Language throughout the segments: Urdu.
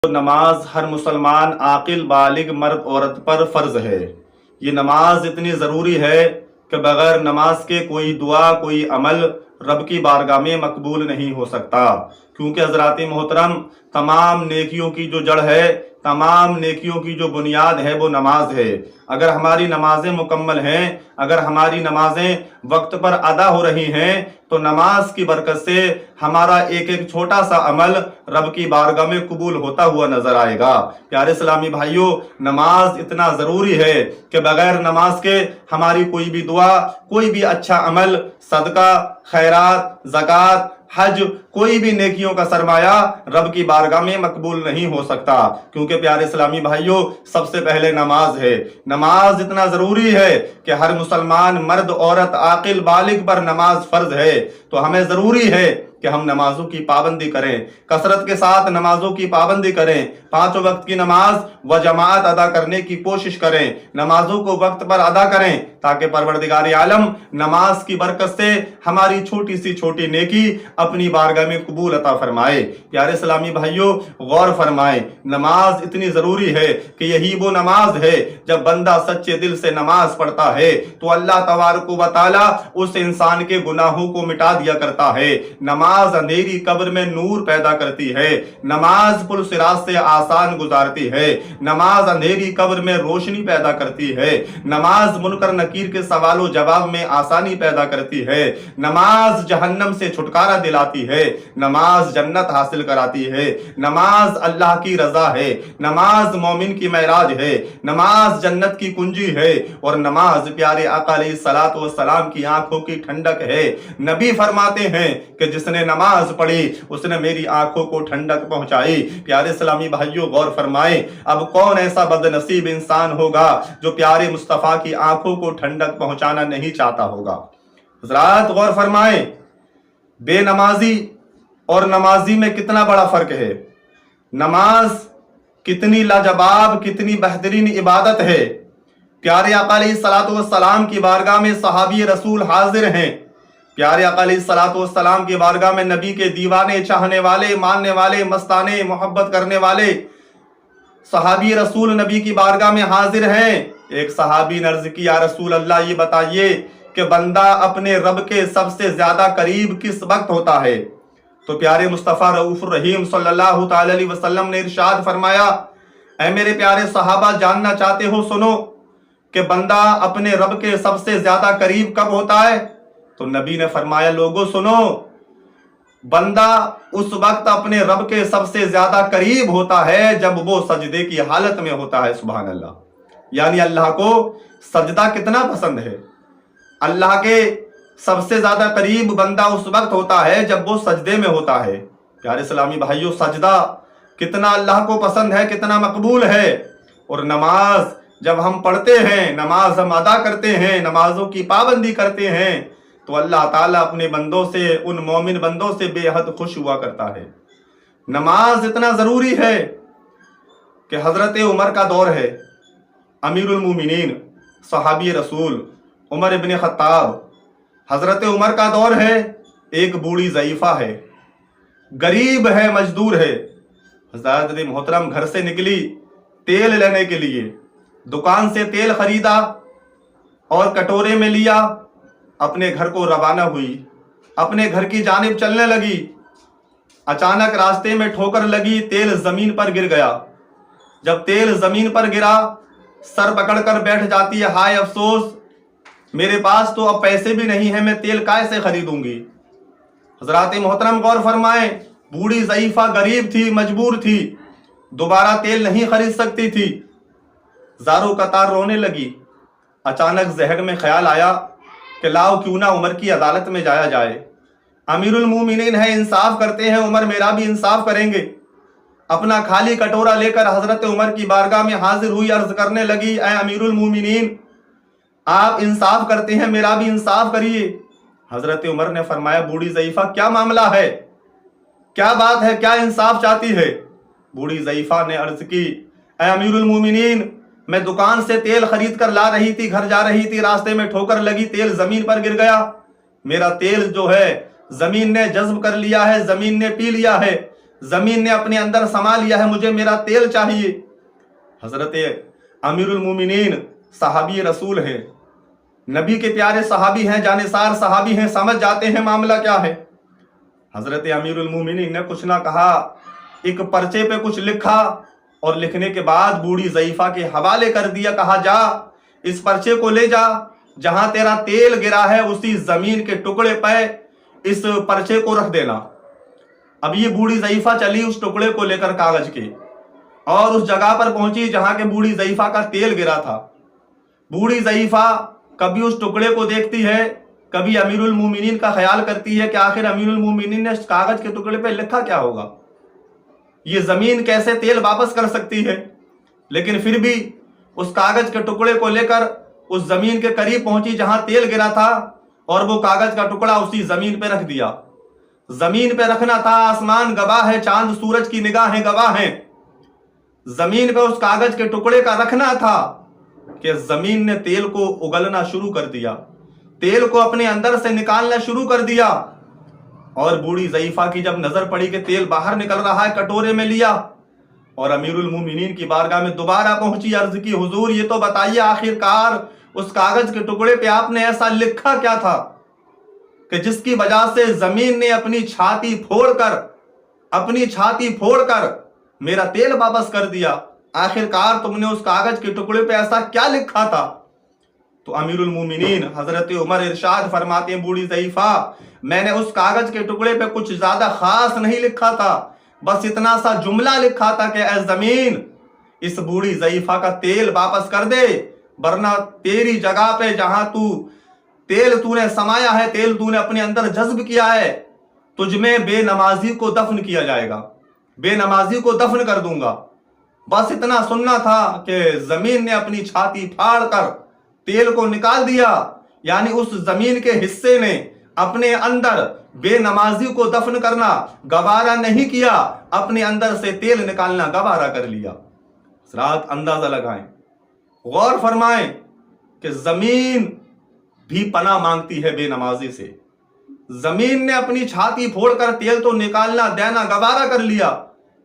نماز ہر مسلمان عاقل بالغ مرد عورت پر فرض ہے۔ یہ نماز اتنی ضروری ہے کہ بغیر نماز کے کوئی دعا کوئی عمل رب کی بارگاہ میں مقبول نہیں ہو سکتا، کیونکہ حضرات محترم تمام نیکیوں کی جو جڑ ہے، تمام نیکیوں کی جو بنیاد ہے وہ نماز ہے۔ اگر ہماری نمازیں مکمل ہیں، اگر ہماری نمازیں وقت پر ادا ہو رہی ہیں تو نماز کی برکت سے ہمارا ایک ایک چھوٹا سا عمل رب کی بارگاہ میں قبول ہوتا ہوا نظر آئے گا۔ پیارے اسلامی بھائیوں، نماز اتنا ضروری ہے کہ بغیر نماز کے ہماری کوئی بھی دعا کوئی بھی اچھا عمل، صدقہ، خیرات، زکوٰۃ، حج، کوئی بھی نیکیوں کا سرمایہ رب کی بارگاہ میں مقبول نہیں ہو سکتا، کیونکہ پیارے اسلامی بھائیوں سب سے پہلے نماز ہے۔ نماز اتنا ضروری ہے کہ ہر مسلمان مرد عورت عاقل بالغ پر نماز فرض ہے، تو ہمیں ضروری ہے کہ ہم نمازوں کی پابندی کریں، کثرت کے ساتھ نمازوں کی پابندی کریں، 5 وقت کی نماز و جماعت ادا کرنے کی کوشش کریں، نمازوں کو وقت پر ادا کریں، تاکہ پروردگار عالم نماز کی برکت سے ہماری چھوٹی سی چھوٹی نیکی اپنی بارگاہ میں قبول عطا فرمائے۔ پیارے اسلامی بھائیوں، غور فرمائیں، نماز اتنی ضروری ہے کہ یہی وہ نماز ہے جب بندہ سچے دل سے نماز پڑھتا ہے تو اللہ تبارک و تعالی اس انسان کے گناہوں کو مٹا دیا کرتا ہے۔ نماز اندھیری قبر میں نور پیدا کرتی ہے، نماز پل صراط سے آسان گزارتی ہے، نماز اندھیری قبر میں روشنی پیدا کرتی ہے، نماز منکر نکیر کے سوال و جواب میں آسانی پیدا کرتی ہے، نماز جہنم سے چھٹکارا دلاتی ہے، نماز جنت حاصل کراتی ہے، نماز اللہ کی رضا ہے، نماز مومن کی معراج ہے، نماز جنت کی کنجی ہے، اور نماز پیارے آقا علیہ الصلوۃ والسلام کی آنکھوں کی ٹھنڈک ہے۔ نبی فرماتے ہیں کہ جس نے نماز پڑھی اس نے میری آنکھوں کو ٹھنڈک پہنچائی۔ پیارے اسلامی بھائیوں، غور فرمائیں، اب کون ایسا بد نصیب انسان ہوگا جو پیارے مصطفیٰ کی آنکھوں کو ٹھنڈک پہنچانا نہیں چاہتا ہوگا؟ حضرات غور فرمائیں، بے نمازی اور نمازی میں کتنا بڑا فرق ہے۔ نماز کتنی لاجواب، کتنی بہترین عبادت ہے۔ پیارے آقا علیہ الصلوۃ والسلام کی بارگاہ میں صحابی رسول حاضر ہیں، پیارے آقا علیہ الصلوۃ والسلام کی بارگاہ میں نبی کے دیوانے، چاہنے والے، ماننے والے، مستانے، محبت کرنے والے صحابی رسول نبی کی بارگاہ میں حاضر ہیں۔ ایک صحابی نے عرض کی، یا رسول اللہ یہ بتائیے کہ بندہ اپنے رب کے سب سے زیادہ قریب کس وقت ہوتا ہے؟ تو پیارے مصطفیٰ رؤوف الرحیم صلی اللہ تعالی علیہ وسلم نے ارشاد فرمایا، اے میرے پیارے صحابہ، جاننا چاہتے ہو؟ سنو کہ بندہ اپنے رب کے سب سے زیادہ قریب کب ہوتا ہے؟ تو نبی نے فرمایا، لوگوں سنو، بندہ اس وقت اپنے رب کے سب سے زیادہ قریب ہوتا ہے جب وہ سجدے کی حالت میں ہوتا ہے۔ سبحان اللہ! یعنی اللہ کو سجدہ کتنا پسند ہے۔ اللہ کے سب سے زیادہ قریب بندہ اس وقت ہوتا ہے جب وہ سجدے میں ہوتا ہے۔ پیارے اسلامی بھائیوں، سجدہ کتنا اللہ کو پسند ہے، کتنا مقبول ہے۔ اور نماز جب ہم پڑھتے ہیں، نماز ہم ادا کرتے ہیں، نمازوں کی پابندی کرتے ہیں، تو اللہ تعالیٰ اپنے بندوں سے، ان مومن بندوں سے بے حد خوش ہوا کرتا ہے۔ نماز اتنا ضروری ہے کہ حضرت عمر کا دور ہے، امیر المومنین صحابی رسول عمر ابن خطاب، حضرت عمر کا دور ہے، ایک بوڑھی ضعیفہ ہے، غریب ہے، مزدور ہے۔ حضرت محترم گھر سے نکلی تیل لینے کے لیے، دکان سے تیل خریدا اور کٹورے میں لیا، اپنے گھر کو روانہ ہوئی، اپنے گھر کی جانب چلنے لگی۔ اچانک راستے میں ٹھوکر لگی، تیل زمین پر گر گیا۔ جب تیل زمین پر گرا، سر پکڑ کر بیٹھ جاتی ہے، ہائے افسوس، میرے پاس تو اب پیسے بھی نہیں ہیں، میں تیل کیسے خریدوں گی؟ حضرات محترم غور فرمائیں، بوڑھی ضعیفہ غریب تھی، مجبور تھی، دوبارہ تیل نہیں خرید سکتی تھی، زاروں قطار رونے لگی۔ اچانک ذہن میں خیال آیا کہ لاؤ کیوں نہ عمر کی عدالت میں جایا جائے، امیر المومنین ہے، انصاف کرتے ہیں، عمر میرا بھی انصاف کریں گے۔ اپنا خالی کٹورا لے کر حضرت عمر کی بارگاہ میں حاضر ہوئی، عرض کرنے لگی، اے امیر المومنین، آپ انصاف کرتے ہیں، میرا بھی انصاف کریے۔ حضرت عمر نے فرمایا، بوڑھی ضعیفہ کیا معاملہ ہے، کیا بات ہے، کیا انصاف چاہتی ہے؟ بوڑھی ضعیفہ نے عرض کی، اے امیر المومنین، میں دکان سے تیل خرید کر لا رہی تھی، گھر جا رہی تھی، راستے میں ٹھوکر لگی، تیل زمین پر گر گیا، میرا تیل جو ہے زمین نے جذب کر لیا ہے، زمین نے پی لیا ہے، زمین نے اپنے اندر سما لیا ہے، مجھے میرا تیل چاہیے۔ حضرت امیر المومنین صحابی رسول ہیں، نبی کے پیارے صحابی ہیں، جانثار صحابی ہیں، سمجھ جاتے ہیں معاملہ کیا ہے۔ حضرت امیر المومنین نے کچھ نہ کہا، ایک پرچے پہ کچھ لکھا اور لکھنے کے بعد بوڑھی ضعیفہ کے حوالے کر دیا، کہا جا اس پرچے کو لے جا، جہاں تیرا تیل گرا ہے اسی زمین کے ٹکڑے پہ اس پرچے کو رکھ دینا۔ اب یہ بوڑھی ضعیفہ چلی اس ٹکڑے کو لے کر کاغذ کے، اور اس جگہ پر پہنچی جہاں کے بوڑھی ضعیفہ کا تیل گرا تھا۔ بوڑھی ضعیفہ کبھی اس ٹکڑے کو دیکھتی ہے، کبھی امیر المومنین کا خیال کرتی ہے کہ آخر امیر المومنین نے اس کاغذ کے ٹکڑے پہ لکھا کیا ہوگا، یہ زمین کیسے تیل واپس کر سکتی ہے۔ لیکن پھر بھی اس کاغذ کے ٹکڑے کو لے کر اس زمین کے قریب پہنچی جہاں تیل گرا تھا، اور وہ کاغذ کا ٹکڑا اسی زمین پہ رکھ دیا۔ زمین پہ رکھنا تھا، آسمان گواہ ہے، چاند سورج کی نگاہیں گواہ ہیں، زمین پہ اس کاغذ کے ٹکڑے کا رکھنا تھا کہ زمین نے تیل کو اگلنا شروع کر دیا، تیل کو اپنے اندر سے نکالنا شروع کر دیا۔ اور بوڑھی ضعیفہ کی جب نظر پڑی کہ تیل باہر نکل رہا ہے، کٹورے میں لیا اور امیر المومنین کی بارگاہ میں دوبارہ پہنچی، عرض کی حضور یہ تو بتائیے آخر کار اس کاغذ کے ٹکڑے پہ آپ نے ایسا لکھا کیا تھا کہ جس کی وجہ سے زمین نے اپنی چھاتی پھوڑ کر میرا تیل واپس کر دیا، آخر کار تم نے اس کاغذ کے ٹکڑے پہ ایسا کیا لکھا تھا؟ تو امیر المومنین حضرت عمر ارشاد فرماتے ہیں، بوڑھی ضعیفہ میں نے اس کاغذ کے ٹکڑے پہ کچھ زیادہ خاص نہیں لکھا تھا، بس اتنا سا جملہ لکھا تھا کہ اے زمین اس بوڑھی ضعیفہ کا تیل واپس کر دے، ورنہ تیری جگہ پہ جہاں تیل تو نے سمایا ہے، تیل تو نے اپنے اندر جذب کیا ہے، تجھ میں بے نمازی کو دفن کیا جائے گا، بے نمازی کو دفن کر دوں گا۔ بس اتنا سننا تھا کہ زمین نے اپنی چھاتی پھاڑ کر تیل کو نکال دیا، یعنی اس زمین کے حصے نے اپنے اندر بے نمازی کو دفن کرنا گوارا نہیں کیا، اپنے اندر سے تیل نکالنا گوارا کر لیا۔ حضرات اندازہ لگائیں، غور فرمائیں کہ زمین بھی پناہ مانگتی ہے بے نمازی سے۔ زمین نے اپنی چھاتی پھوڑ کر تیل تو نکالنا دینا گوارا کر لیا،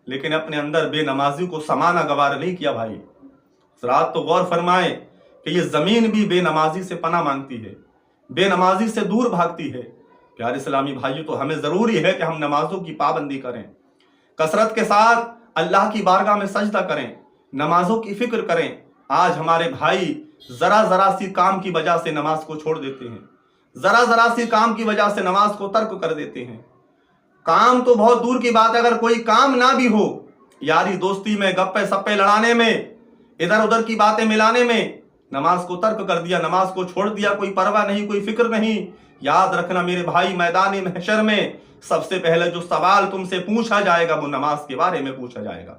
لیکن اپنے اندر بے نمازی کو سمانا گوارا نہیں کیا۔ بھائی حضرات تو غور فرمائیں کہ یہ زمین بھی بے نمازی سے پناہ مانگتی ہے، بے نمازی سے دور بھاگتی ہے۔ پیارے اسلامی بھائیو، تو ہمیں ضروری ہے کہ ہم نمازوں کی پابندی کریں، کثرت کے ساتھ اللہ کی بارگاہ میں سجدہ کریں، نمازوں کی فکر کریں۔ آج ہمارے بھائی ذرا سی کام کی وجہ سے نماز کو چھوڑ دیتے ہیں، ذرا سی کام کی وجہ سے نماز کو ترک کر دیتے ہیں۔ کام تو بہت دور کی بات ہے، اگر کوئی کام نہ بھی ہو، یاری دوستی میں، گپے سپے لڑانے میں، ادھر ادھر کی باتیں ملانے میں نماز کو ترک کر دیا، نماز کو چھوڑ دیا، کوئی پرواہ نہیں، کوئی فکر نہیں۔ یاد رکھنا میرے بھائی، میدان محشر میں سب سے پہلے جو سوال تم سے پوچھا جائے گا وہ نماز کے بارے میں پوچھا جائے گا۔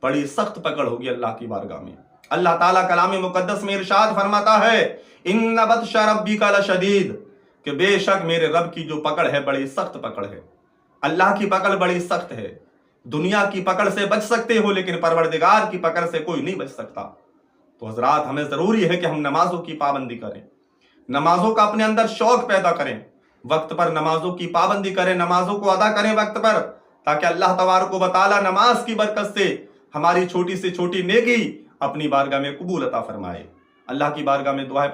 بڑی سخت پکڑ ہوگی اللہ کی بارگاہ میں۔ اللہ تعالیٰ کلام مقدس میں ارشاد فرماتا ہے، ان بطش ربک لشدید، کہ بے شک میرے رب کی جو پکڑ ہے بڑی سخت پکڑ ہے۔ اللہ کی پکڑ بڑی سخت ہے۔ دنیا کی پکڑ سے بچ سکتے ہو لیکن پروردگار کی پکڑ سے کوئی نہیں بچ سکتا۔ تو حضرات ہمیں ضروری ہے کہ ہم نمازوں کی پابندی کریں، نمازوں کا اپنے اندر شوق پیدا کریں، وقت پر نمازوں کی پابندی کریں، نمازوں کو ادا کریں وقت پر، تاکہ اللہ تبارک و تعالی نماز کی برکت سے ہماری چھوٹی سے چھوٹی نیکی اپنی بارگاہ میں قبول عطا فرمائے۔ اللہ کی بارگاہ میں دعا ہے